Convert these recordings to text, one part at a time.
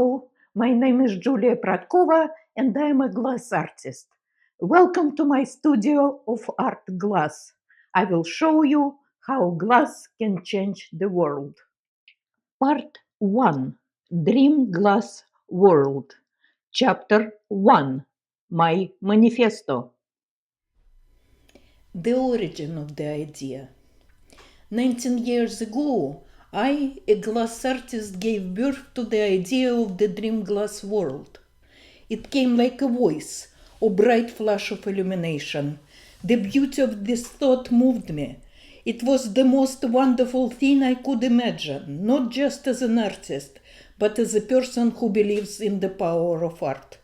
Hello, my name is Julia Protkova and I am a glass artist. Welcome to my studio of art glass. I will show you how glass can change the world. Part 1. DreamGlass World. Chapter 1. My Manifesto. The origin of the idea. 19 years ago, I, a glass artist, gave birth to the idea of the DreamGlass World. It came like a voice, a bright flash of illumination. The beauty of this thought moved me. It was the most wonderful thing I could imagine, not just as an artist, but as a person who believes in the power of art.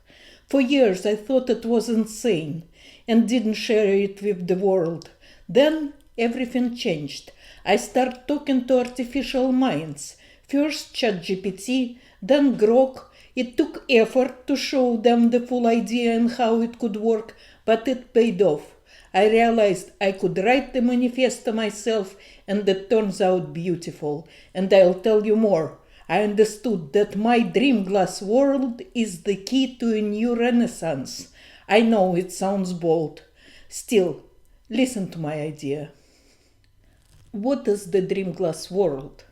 For years I thought it was insane and didn't share it with the world. Then everything changed. I started talking to artificial minds. First ChatGPT, then Grok. It took effort to show them the full idea and how it could work, but it paid off. I realized I could write the manifesto myself, and it turns out beautiful. And I'll tell you more. I understood that my DreamGlass World is the key to a new renaissance. I know it sounds bold. Still, listen to my idea. What is the DreamGlass World?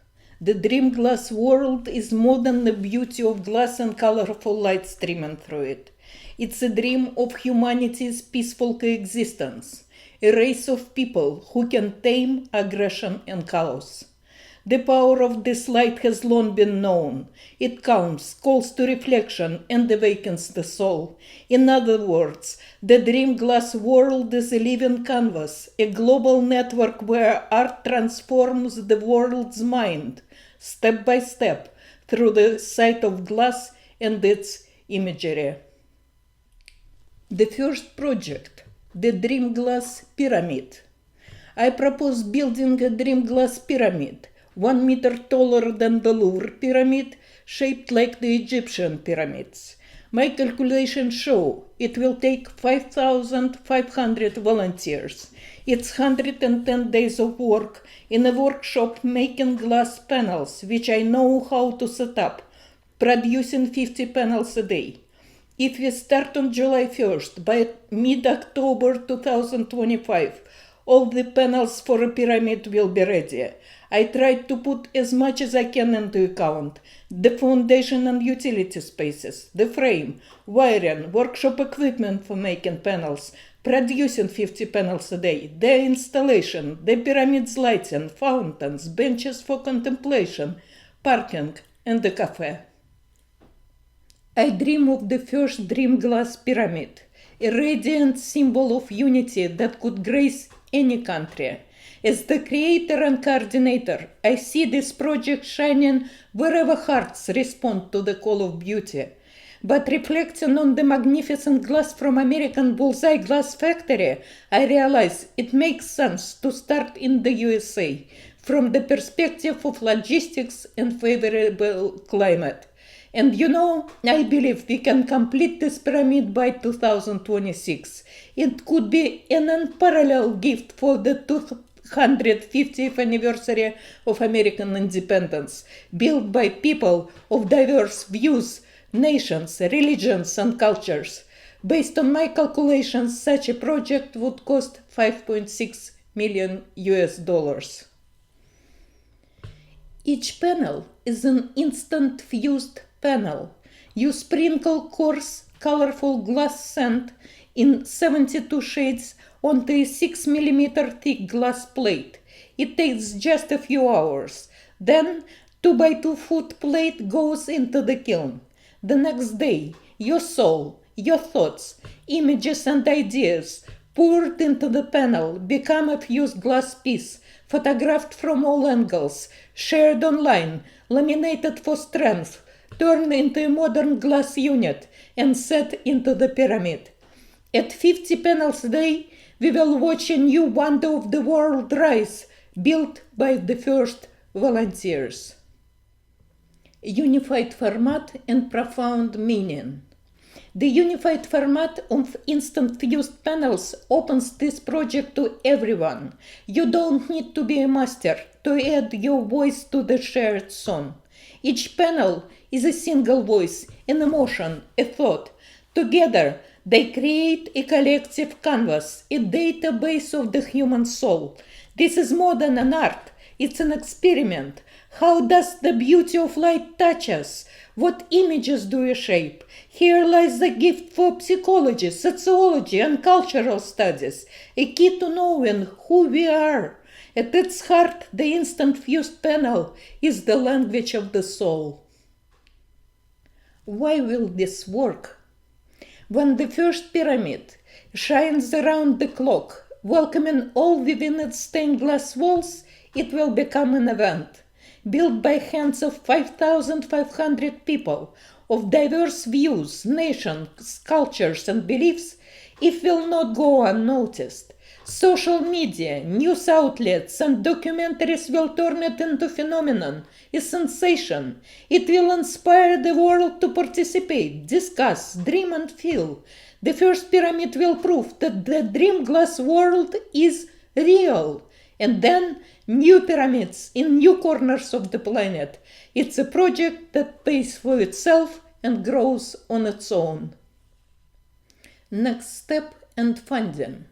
The DreamGlass World is more than the beauty of glass and colorful light streaming through it. It's a dream of humanity's peaceful coexistence, a race of people who can tame aggression and chaos. The power of this light has long been known. It calms, calls to reflection, and awakens the soul. In other words, the DreamGlass World is a living canvas, a global network where art transforms the world's mind, step by step, through the sight of glass and its imagery. The first project, the DreamGlass Pyramid. I propose building a DreamGlass pyramid, 1 meter taller than the Louvre pyramid, shaped like the Egyptian pyramids. My calculations show it will take 5,500 volunteers. It's 110 days of work in a workshop making glass panels, which I know how to set up, producing 50 panels a day. If we start on July 1st, by mid-October 2025, all the panels for a pyramid will be ready. I tried to put as much as I can into account: the foundation and utility spaces, the frame, wiring, workshop equipment for making panels, producing 50 panels a day, the installation, the pyramid's lighting, fountains, benches for contemplation, parking, and the cafe. I dream of the first DreamGlass pyramid, a radiant symbol of unity that could grace any country. As the creator and coordinator, I see this project shining wherever hearts respond to the call of beauty. But reflecting on the magnificent glass from American Bullseye Glass Factory, I realize it makes sense to start in the USA, from the perspective of logistics and favorable climate. And I believe we can complete this pyramid by 2026. It could be an unparalleled gift for the 250th anniversary of American independence, built by people of diverse views, nations, religions, and cultures. Based on my calculations, such a project would cost $5.6 million. Each panel is an instant fused panel. You sprinkle coarse, colorful glass sand in 72 shades onto a 6 mm thick glass plate. It takes just a few hours. Then 2 by 2 foot plate goes into the kiln. The next day, your soul, your thoughts, images and ideas poured into the panel become a fused glass piece, photographed from all angles, shared online, laminated for strength, turned into a modern glass unit, and set into the pyramid. At 50 panels a day, we will watch a new wonder of the world rise, built by the first volunteers. Unified format and profound meaning. The unified format of instant fused panels opens this project to everyone. You don't need to be a master to add your voice to the shared song. Each panel is a single voice, an emotion, a thought. Together, they create a collective canvas, a database of the human soul. This is more than an art, it's an experiment. How does the beauty of light touch us? What images do we shape? Here lies the gift for psychology, sociology, and cultural studies, a key to knowing who we are. At its heart, the instant fused panel is the language of the soul. Why will this work? When the first pyramid shines around the clock, welcoming all within its stained glass walls, it will become an event. Built by hands of 5,500 people, of diverse views, nations, cultures, and beliefs, it will not go unnoticed. Social media, news outlets, and documentaries will turn it into a phenomenon, a sensation. It will inspire the world to participate, discuss, dream, and feel. The first pyramid will prove that the DreamGlass world is real. And then new pyramids in new corners of the planet. It's a project that pays for itself and grows on its own. Next step and funding.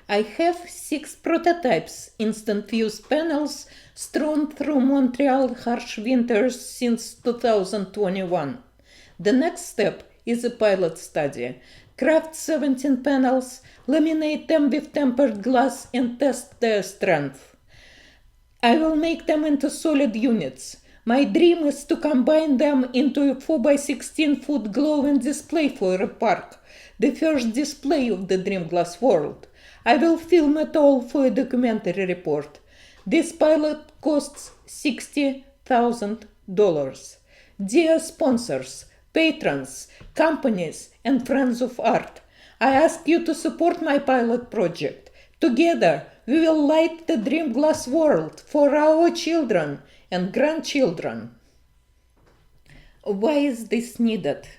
I have 6 prototypes, instant fused panels, strewn through Montreal harsh winters since 2021. The next step is a pilot study. Craft 17 panels, laminate them with tempered glass, and test their strength. I will make them into solid units. My dream is to combine them into a 4x16 foot glowing display for a park, the first display of the DreamGlass World. I will film it all for a documentary report. This pilot costs $60,000. Dear sponsors, patrons, companies, and friends of art, I ask you to support my pilot project. Together, we will light the DreamGlass world for our children and grandchildren. Why is this needed?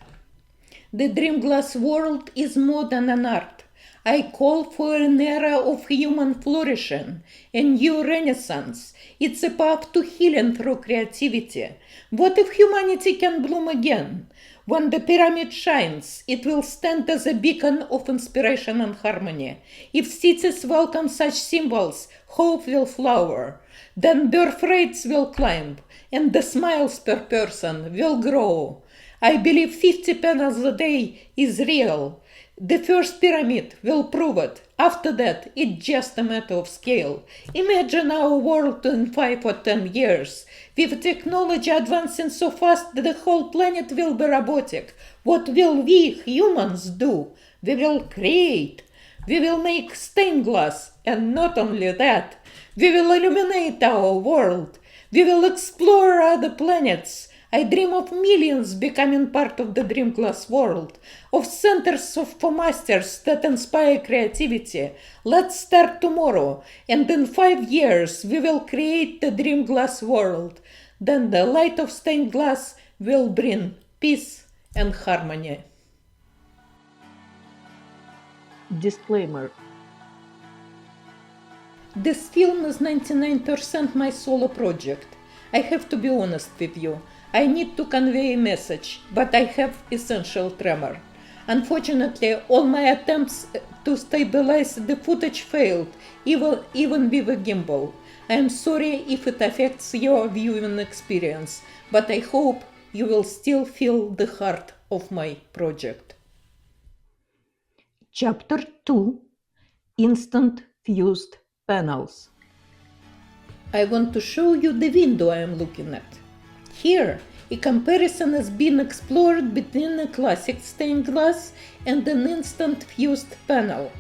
The DreamGlass world is more than an art. I call for an era of human flourishing, a new renaissance. It's a path to healing through creativity. What if humanity can bloom again? When the pyramid shines, it will stand as a beacon of inspiration and harmony. If cities welcome such symbols, hope will flower. Then birth rates will climb, and the smiles per person will grow. I believe 50 panels a day is real. The first pyramid will prove it. After that, it's just a matter of scale. Imagine our world in 5 or 10 years. With technology advancing so fast that the whole planet will be robotic. What will we humans do? We will create. We will make stained glass. And not only that, we will illuminate our world. We will explore other planets. I dream of millions becoming part of the DreamGlass world, of centers for masters that inspire creativity. Let's start tomorrow, and in 5 years we will create the DreamGlass world. Then the light of stained glass will bring peace and harmony. Disclaimer. This film is 99% my solo project. I have to be honest with you. I need to convey a message, but I have essential tremor. Unfortunately, all my attempts to stabilize the footage failed, even with a gimbal. I am sorry if it affects your viewing experience, but I hope you will still feel the heart of my project. Chapter 2. Instant fused panels. I want to show you the window I am looking at. Here, a comparison is being explored between a classic stained glass and an instant fused panel.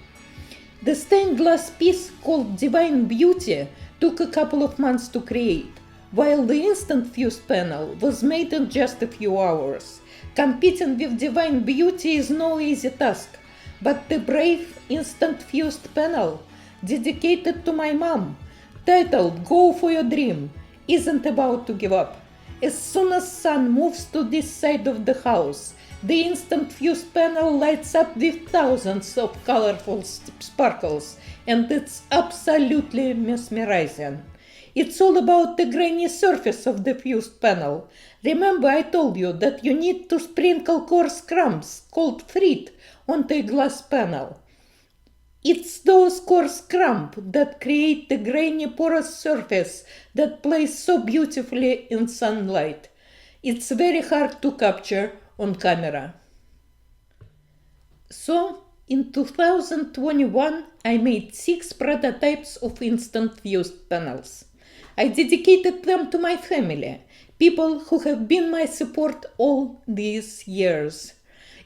The stained glass piece called Divine Beauty took a couple of months to create, while the instant fused panel was made in just a few hours. Competing with Divine Beauty is no easy task, but the brave instant fused panel, dedicated to my mom, titled Go For Your Dream, isn't about to give up. As soon as sun moves to this side of the house, the instant fused panel lights up with thousands of colorful sparkles, and it's absolutely mesmerizing. It's all about the grainy surface of the fused panel. Remember I told you that you need to sprinkle coarse crumbs, called frit, onto a glass panel. It's those coarse crumbs that create the grainy porous surface that plays so beautifully in sunlight. It's very hard to capture on camera. So, in 2021, I made 6 prototypes of instant fused panels. I dedicated them to my family, people who have been my support all these years.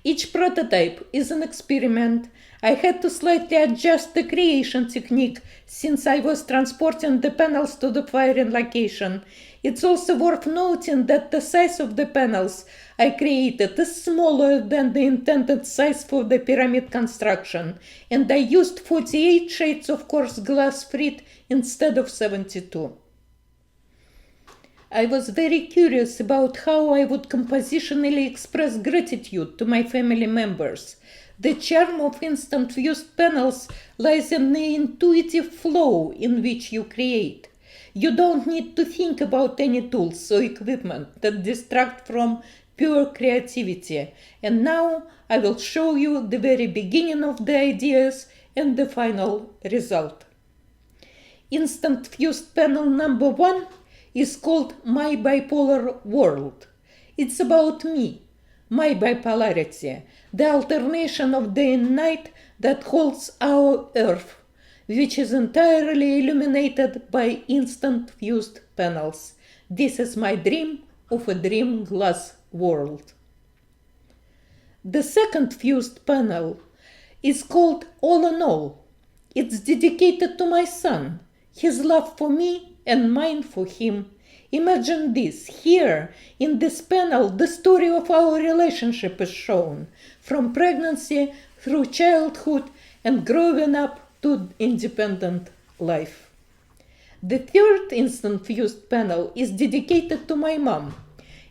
Each prototype is an experiment. I had to slightly adjust the creation technique since I was transporting the panels to the firing location. It's also worth noting that the size of the panels I created is smaller than the intended size for the pyramid construction, and I used 48 shades of coarse glass frit instead of 72. I was very curious about how I would compositionally express gratitude to my family members. The charm of instant fused panels lies in the intuitive flow in which you create. You don't need to think about any tools or equipment that distract from pure creativity. And now I will show you the very beginning of the ideas and the final result. Instant fused panel number 1 is called My Bipolar World. It's about me, my bipolarity, the alternation of day and night that holds our Earth, which is entirely illuminated by instant fused panels. This is my dream of a DreamGlass World. The second fused panel is called All in All. It's dedicated to my son, his love for me and mine for him. Imagine this. Here, in this panel, the story of our relationship is shown, from pregnancy through childhood and growing up to independent life. The third instant fused panel is dedicated to my mom.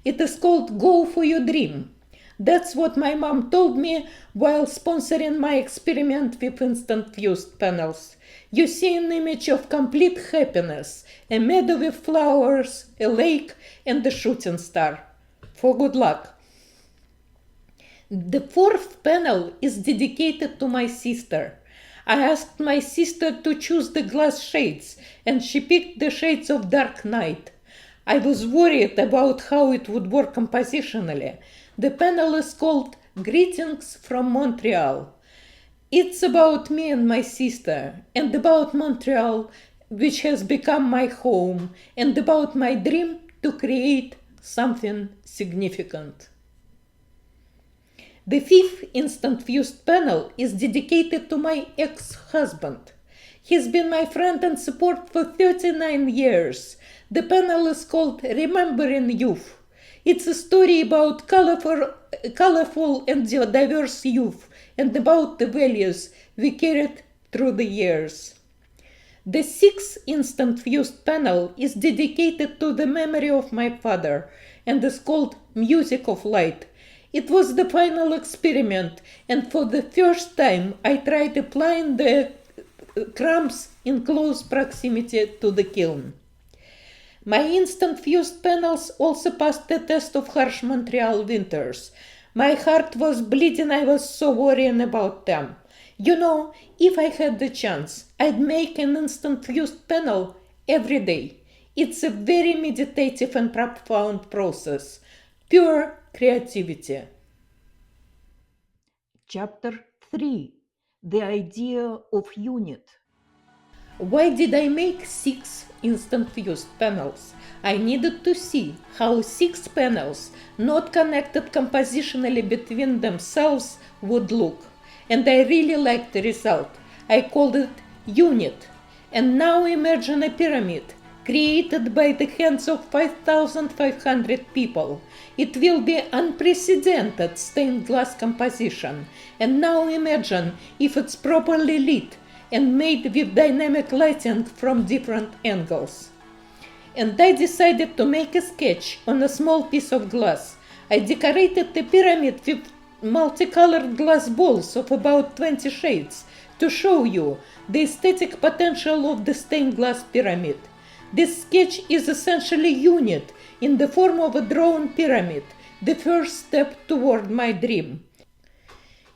It is called Go for Your Dream. That's what my mom told me while sponsoring my experiment with instant fused panels. You see an image of complete happiness, a meadow with flowers, a lake, and a shooting star. For good luck. The fourth panel is dedicated to my sister. I asked my sister to choose the glass shades, and she picked the shades of dark night. I was worried about how it would work compositionally. The panel is called Greetings from Montreal. It's about me and my sister, and about Montreal, which has become my home, and about my dream to create something significant. The fifth instant fused panel is dedicated to my ex-husband. He's been my friend and support for 39 years. The panel is called Remembering Youth. It's a story about colorful and diverse youth and about the values we carried through the years. The sixth instant fused panel is dedicated to the memory of my father and is called Music of Light. It was the final experiment, and for the first time I tried applying the crumbs in close proximity to the kiln. My instant fused panels also passed the test of harsh Montreal winters. My heart was bleeding, I was so worrying about them. You know, if I had the chance, I'd make an instant fused panel every day. It's a very meditative and profound process. Pure creativity. Chapter 3. The idea of unit. Why did I make 6 instant fused panels? I needed to see how 6 panels, not connected compositionally between themselves, would look. And I really liked the result. I called it unit. And now imagine a pyramid created by the hands of 5,500 people. It will be unprecedented stained glass composition. And now imagine if it's properly lit and made with dynamic lighting from different angles. And I decided to make a sketch on a small piece of glass. I decorated the pyramid with multicolored glass balls of about 20 shades to show you the aesthetic potential of the stained glass pyramid. This sketch is essentially unit in the form of a drawn pyramid, the first step toward my dream.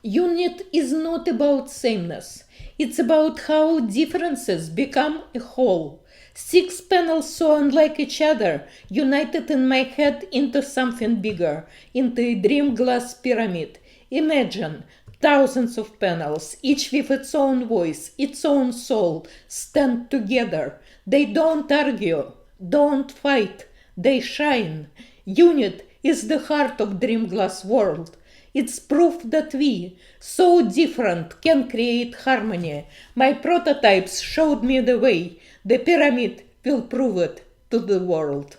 Unit is not about sameness. It's about how differences become a whole. 6 panels so unlike each other, united in my head into something bigger, into a DreamGlass pyramid. Imagine thousands of panels, each with its own voice, its own soul, stand together. They don't argue, don't fight, they shine. Unit is the heart of DreamGlass World. It's proof that we, so different, can create harmony. My prototypes showed me the way. The pyramid will prove it to the world.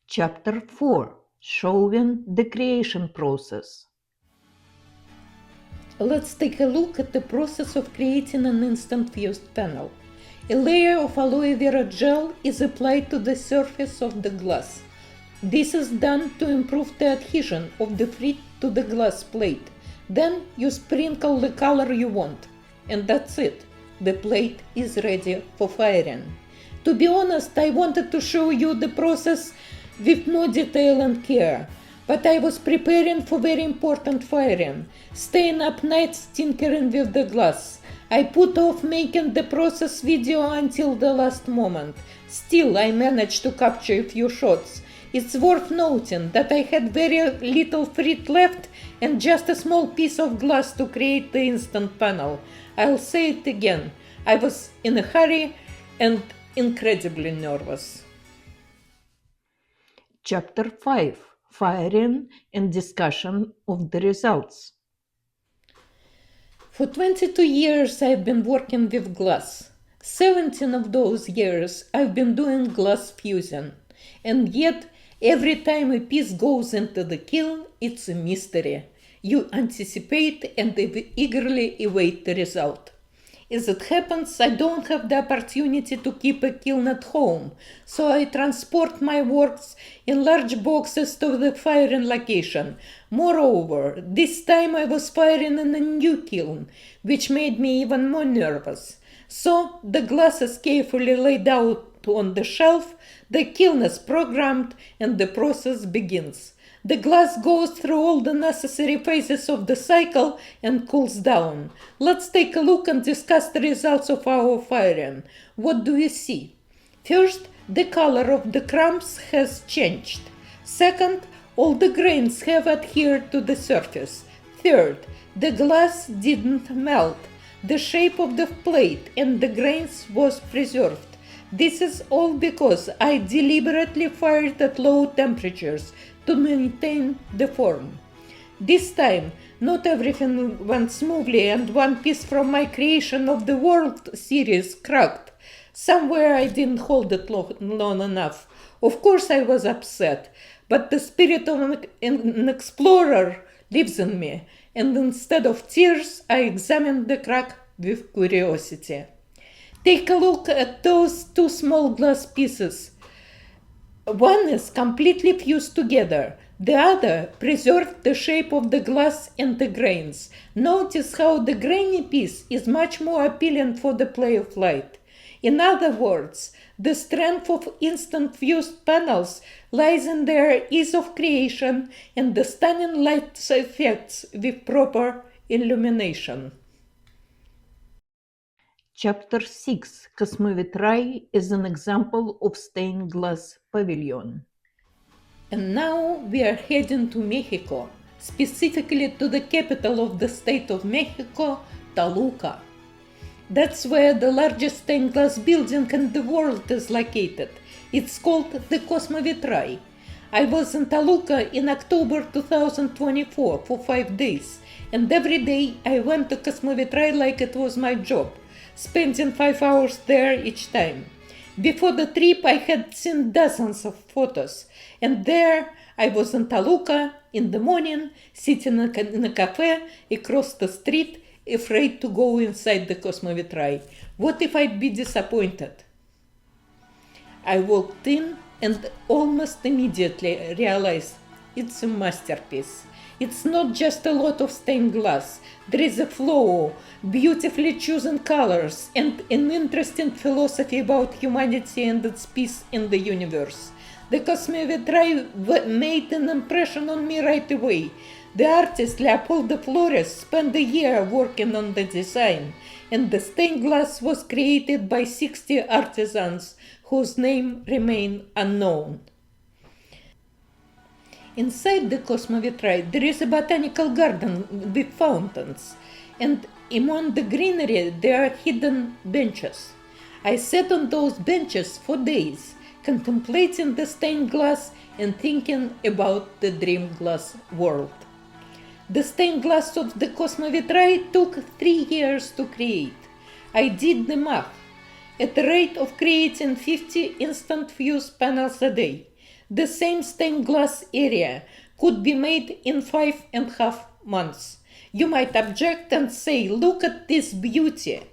Chapter 4. Showing the creation process. Let's take a look at the process of creating an instant fused panel. A layer of aloe vera gel is applied to the surface of the glass. This is done to improve the adhesion of the frit to the glass plate. Then you sprinkle the color you want. And that's it. The plate is ready for firing. To be honest, I wanted to show you the process with more detail and care. But I was preparing for very important firing, staying up nights tinkering with the glass. I put off making the process video until the last moment. Still, I managed to capture a few shots. It's worth noting that I had very little frit left and just a small piece of glass to create the instant panel. I'll say it again. I was in a hurry and incredibly nervous. Chapter 5. Firing and discussion of the results. For 22 years I've been working with glass. 17 of those years I've been doing glass fusion. And yet, every time a piece goes into the kiln, it's a mystery. You anticipate and eagerly await the result. As it happens, I don't have the opportunity to keep a kiln at home, so I transport my works in large boxes to the firing location. Moreover, this time I was firing in a new kiln, which made me even more nervous. So the glass is carefully laid out on the shelf, the kiln is programmed, and the process begins. The glass goes through all the necessary phases of the cycle and cools down. Let's take a look and discuss the results of our firing. What do you see? First, the color of the crumbs has changed. Second, all the grains have adhered to the surface. Third, the glass didn't melt. The shape of the plate and the grains was preserved. This is all because I deliberately fired at low temperatures to maintain the form. This time, not everything went smoothly and one piece from my creation of the World series cracked. Somewhere I didn't hold it long enough. Of course I was upset, but the spirit of an explorer lives in me, and instead of tears, I examined the crack with curiosity. Take a look at those two small glass pieces. One is completely fused together. The other preserved the shape of the glass and the grains. Notice how the grainy piece is much more appealing for the play of light. In other words, the strength of instant fused panels lies in their ease of creation and the stunning light effects with proper illumination. Chapter 6. Cosmovitral is an example of stained glass pavilion. And now we are heading to Mexico, specifically to the capital of the state of Mexico, Toluca. That's where the largest stained glass building in the world is located. It's called the Cosmovitral. I was in Toluca in October 2024 for 5 days, and every day I went to Cosmovitral like it was my job, spending 5 hours there each time. Before the trip I had seen dozens of photos, and there I was in Toluca in the morning, sitting in a cafe across the street, afraid to go inside the Cosmovitral. What if I'd be disappointed? I walked in and almost immediately realized it's a masterpiece. It's not just a lot of stained glass. There is a flow, beautifully chosen colors, and an interesting philosophy about humanity and its place in the universe. The Cosmovitral made an impression on me right away. The artist Leopoldo Flores spent a year working on the design, and the stained glass was created by 60 artisans whose name remain unknown. Inside the Cosmovitral there is a botanical garden with fountains, and among the greenery there are hidden benches. I sat on those benches for days, contemplating the stained glass and thinking about the DreamGlass World. The stained glass of the Cosmovitral took 3 years to create. I did the math. At the rate of creating 50 instant fuse panels a day, the same stained glass area could be made in 5.5 months. You might object and say, look at this beauty.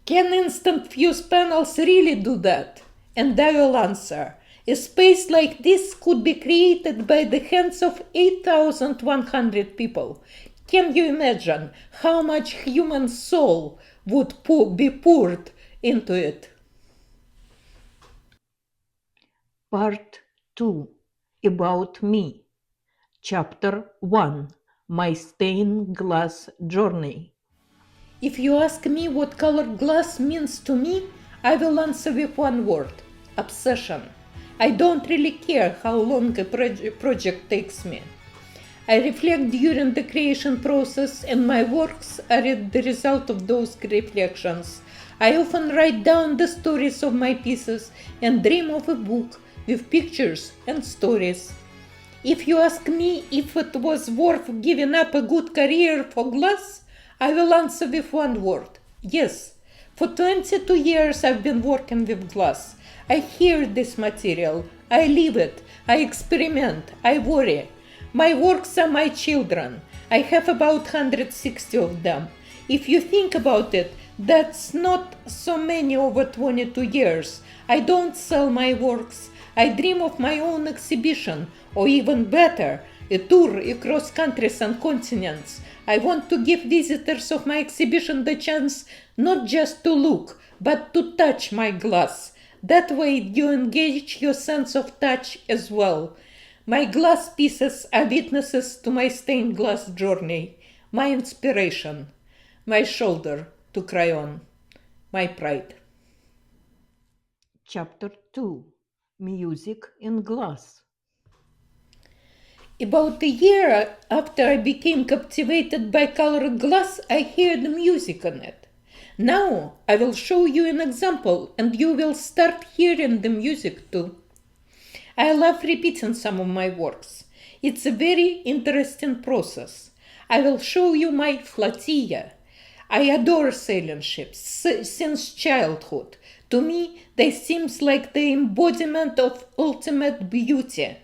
Can instant fuse panels really do that? And I will answer, a space like this could be created by the hands of 8,100 people. Can you imagine how much human soul would be poured into it? Part 2. About me. Chapter 1. My stained glass journey. If you ask me what colored glass means to me, I will answer with one word: obsession. I don't really care how long a project takes me. I reflect during the creation process, and my works are the result of those reflections. I often write down the stories of my pieces and dream of a book with pictures and stories. If you ask me if it was worth giving up a good career for glass, I will answer with one word: yes. For 22 years I've been working with glass. I hear this material, I live it, I experiment, I worry. My works are my children. I have about 160 of them. If you think about it, that's not so many over 22 years. I don't sell my works. I dream of my own exhibition, or even better, a tour across countries and continents. I want to give visitors of my exhibition the chance not just to look, but to touch my glass. That way you engage your sense of touch as well. My glass pieces are witnesses to my stained glass journey, my inspiration, my shoulder to cry on, my pride. Chapter 2. Music in glass. About a year after I became captivated by colored glass, I heard music on it. Now I will show you an example, and you will start hearing the music too. I love repeating some of my works. It's a very interesting process. I will show you my flotilla. I adore sailing ships since childhood. To me, they seem like the embodiment of ultimate beauty.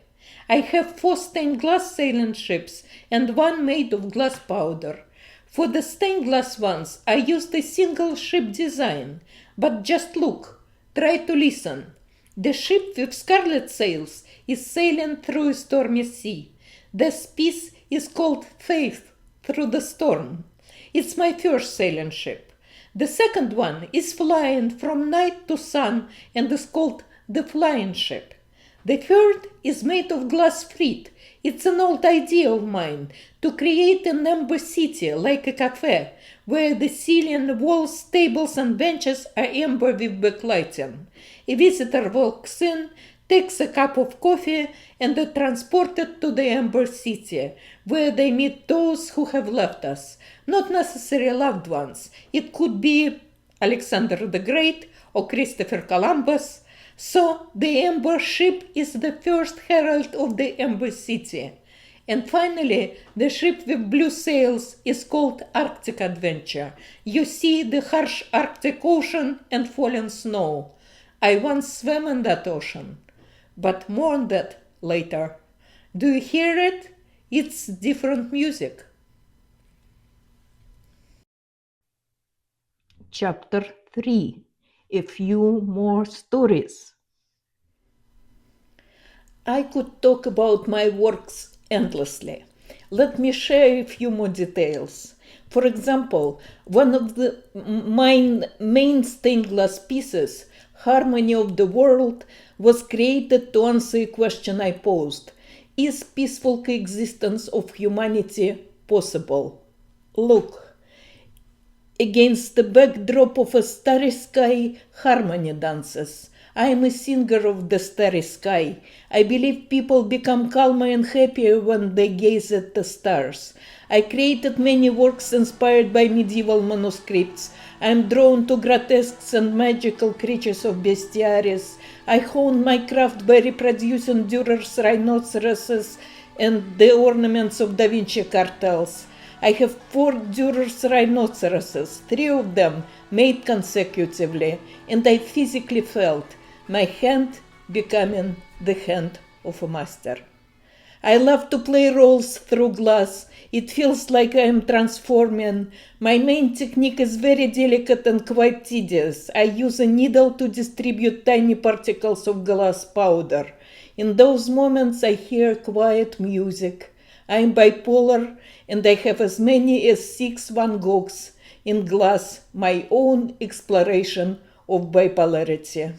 I have 4 stained glass sailing ships and 1 made of glass powder. For the stained glass ones, I used a single ship design. But just look, try to listen. The ship with scarlet sails is sailing through a stormy sea. This piece is called Faith Through the Storm. It's my first sailing ship. The second one is flying from night to sun and is called the Flying Ship. The third is made of glass frit. It's an old idea of mine to create an amber city like a cafe, where the ceiling, walls, tables and benches are amber with backlighting. A visitor walks in, takes a cup of coffee, and are transported to the amber city, where they meet those who have left us. Not necessarily loved ones. It could be Alexander the Great or Christopher Columbus. So the amber ship is the first herald of the amber city. And finally, the ship with blue sails is called Arctic Adventure. You see the harsh Arctic Ocean and falling snow. I once swam in that ocean, but more on that later. Do you hear it? It's different music. Chapter 3. A few more stories. I could talk about my works endlessly. Let me share a few more details. For example, one of my main stained glass pieces, Harmony of the World, was created to answer a question I posed. Is peaceful coexistence of humanity possible? Look, against the backdrop of a starry sky, harmony dances. I am a singer of the starry sky. I believe people become calmer and happier when they gaze at the stars. I created many works inspired by medieval manuscripts. I am drawn to grotesques and magical creatures of bestiaries. I honed my craft by reproducing Dürer's rhinoceroses and the ornaments of Da Vinci cartels. I have 4 Dürer's rhinoceroses, 3 of them made consecutively, and I physically felt my hand becoming the hand of a master. I love to play roles through glass. It feels like I am transforming. My main technique is very delicate and quite tedious. I use a needle to distribute tiny particles of glass powder. In those moments I hear quiet music. I am bipolar and I have as many as 6 Van Goghs in glass, my own exploration of bipolarity.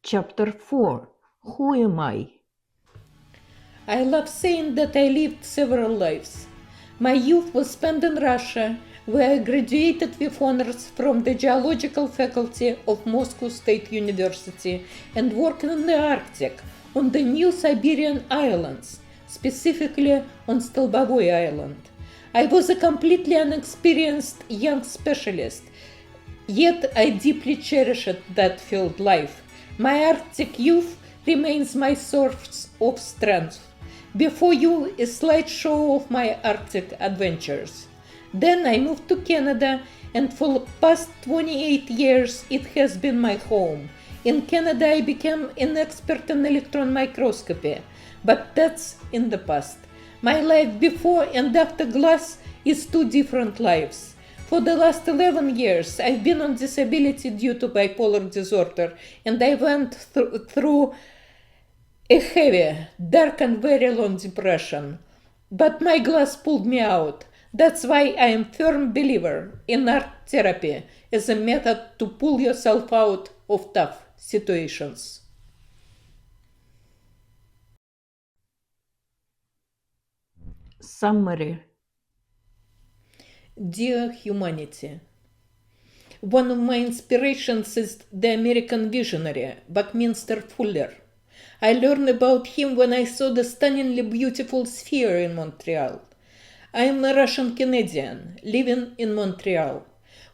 Chapter 4. Who am I? I love saying that I lived several lives. My youth was spent in Russia, where I graduated with honors from the geological faculty of Moscow State University and worked in the Arctic, on the New Siberian Islands, specifically on Stolbovoy Island. I was a completely inexperienced young specialist, yet I deeply cherished that field life. My Arctic youth remains my source of strength. Before you, a slideshow of my Arctic adventures. Then I moved to Canada, and for the past 28 years it has been my home. In Canada I became an expert in electron microscopy, but that's in the past. My life before and after glass is 2 different lives. For the last 11 years I've been on disability due to bipolar disorder, and I went through a heavy, dark and very long depression. But my glass pulled me out. That's why I am a firm believer in art therapy as a method to pull yourself out of tough situations. Summary. Dear humanity, one of my inspirations is the American visionary Buckminster Fuller. I learned about him when I saw the stunningly beautiful sphere in Montreal. I am a Russian Canadian living in Montreal.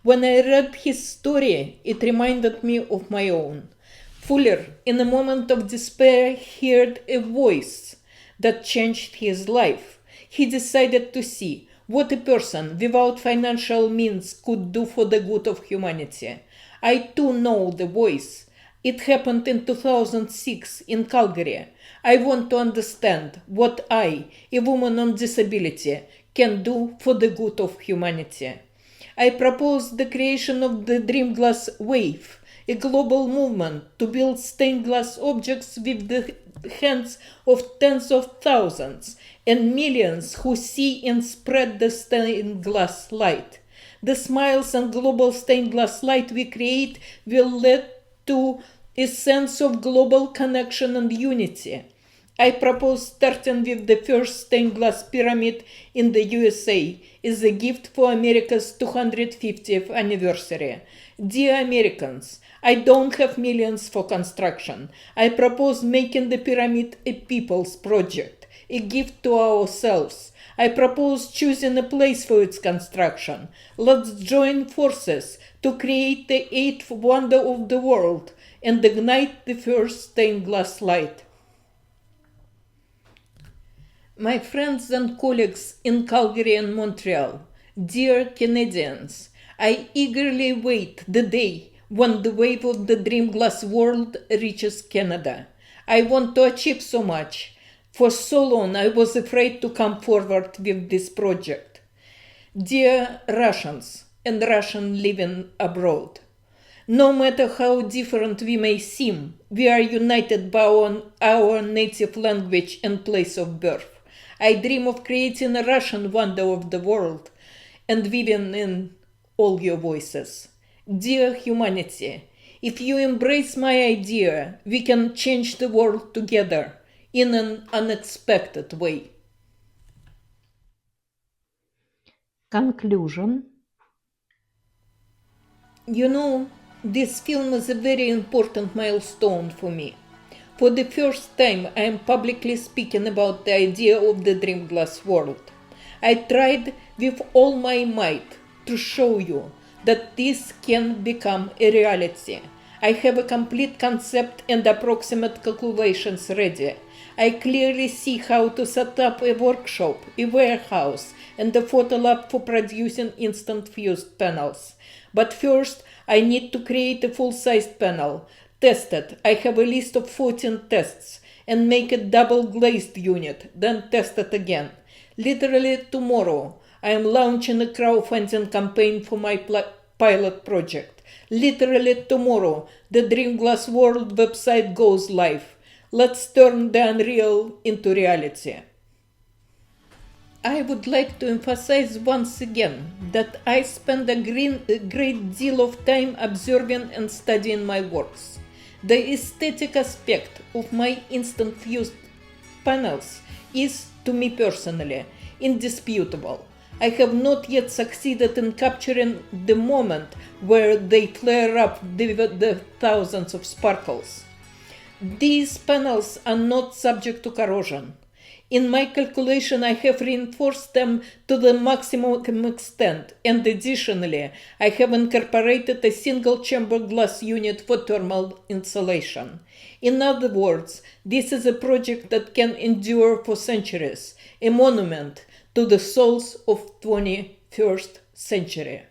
When I read his story, it reminded me of my own. Fuller, in a moment of despair, heard a voice that changed his life. He decided to see what a person without financial means could do for the good of humanity. I too know the voice. It happened in 2006 in Calgary. I want to understand what I, a woman on disability, can do for the good of humanity. I propose the creation of the DreamGlass Wave, a global movement to build stained glass objects with the hands of tens of thousands and millions who see and spread the stained glass light. The smiles and global stained glass light we create will lead to a sense of global connection and unity. I propose starting with the first stained glass pyramid in the USA as a gift for America's 250th anniversary. Dear Americans, I don't have millions for construction. I propose making the pyramid a people's project, a gift to ourselves. I propose choosing a place for its construction. Let's join forces to create the 8th wonder of the world and ignite the first stained glass light. My friends and colleagues in Calgary and Montreal, dear Canadians, I eagerly wait the day when the wave of the DreamGlass World reaches Canada. I want to achieve so much. For so long I was afraid to come forward with this project. Dear Russians and Russian living abroad, No matter how different we may seem, we are united by our native language and place of birth. I dream of creating a Russian wonder of the world and weaving in all your voices. Dear humanity, if you embrace my idea, we can change the world together in an unexpected way. Conclusion. You know, this film is a very important milestone for me. For the first time, I am publicly speaking about the idea of the DreamGlass World. I tried with all my might to show you that this can become a reality. I have a complete concept and approximate calculations ready. I clearly see how to set up a workshop, a warehouse, and a photo lab for producing instant fused panels. But first, I need to create a full-sized panel, test it. I have a list of 14 tests, and make a double glazed unit, then test it again. Literally tomorrow, I am launching a crowdfunding campaign for my pilot project. Literally tomorrow, the DreamGlass World website goes live. Let's turn the unreal into reality. I would like to emphasize once again that I spend a great deal of time observing and studying my works. The aesthetic aspect of my instant fused panels is, to me personally, indisputable. I have not yet succeeded in capturing the moment where they flare up the thousands of sparkles. These panels are not subject to corrosion. In my calculation, I have reinforced them to the maximum extent, and additionally, I have incorporated a single-chamber glass unit for thermal insulation. In other words, this is a project that can endure for centuries, a monument to the souls of 21st century.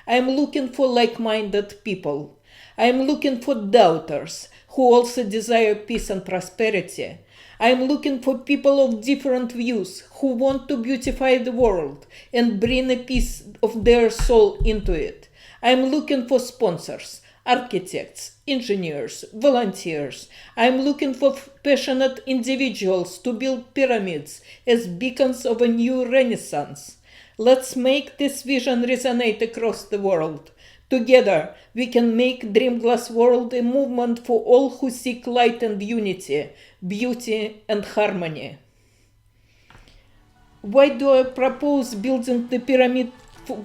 I am looking for like-minded people. I am looking for doubters who also desire peace and prosperity. I am looking for people of different views who want to beautify the world and bring a piece of their soul into it. I am looking for sponsors, architects, engineers, volunteers. I am looking for passionate individuals to build pyramids as beacons of a new renaissance. Let's make this vision resonate across the world. Together, we can make DreamGlass World a movement for all who seek light and unity, beauty and harmony. Why do I propose building the pyramid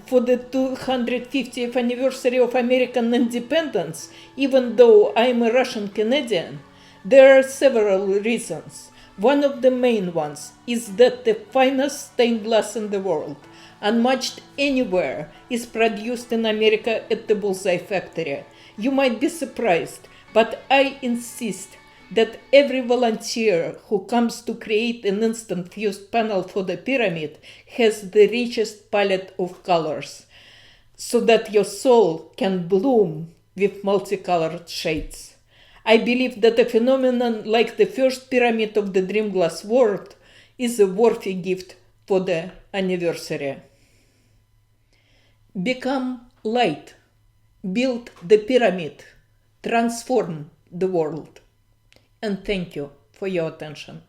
for the 250th anniversary of American independence, even though I am a Russian Canadian? There are several reasons. One of the main ones is that the finest stained glass in the world, unmatched anywhere, is produced in America at the Bullseye factory. You might be surprised, but I insist that every volunteer who comes to create an instant fused panel for the pyramid has the richest palette of colors, so that your soul can bloom with multicolored shades. I believe that a phenomenon like the first pyramid of the DreamGlass World is a worthy gift for the anniversary. Become light, build the pyramid, transform the world. And thank you for your attention.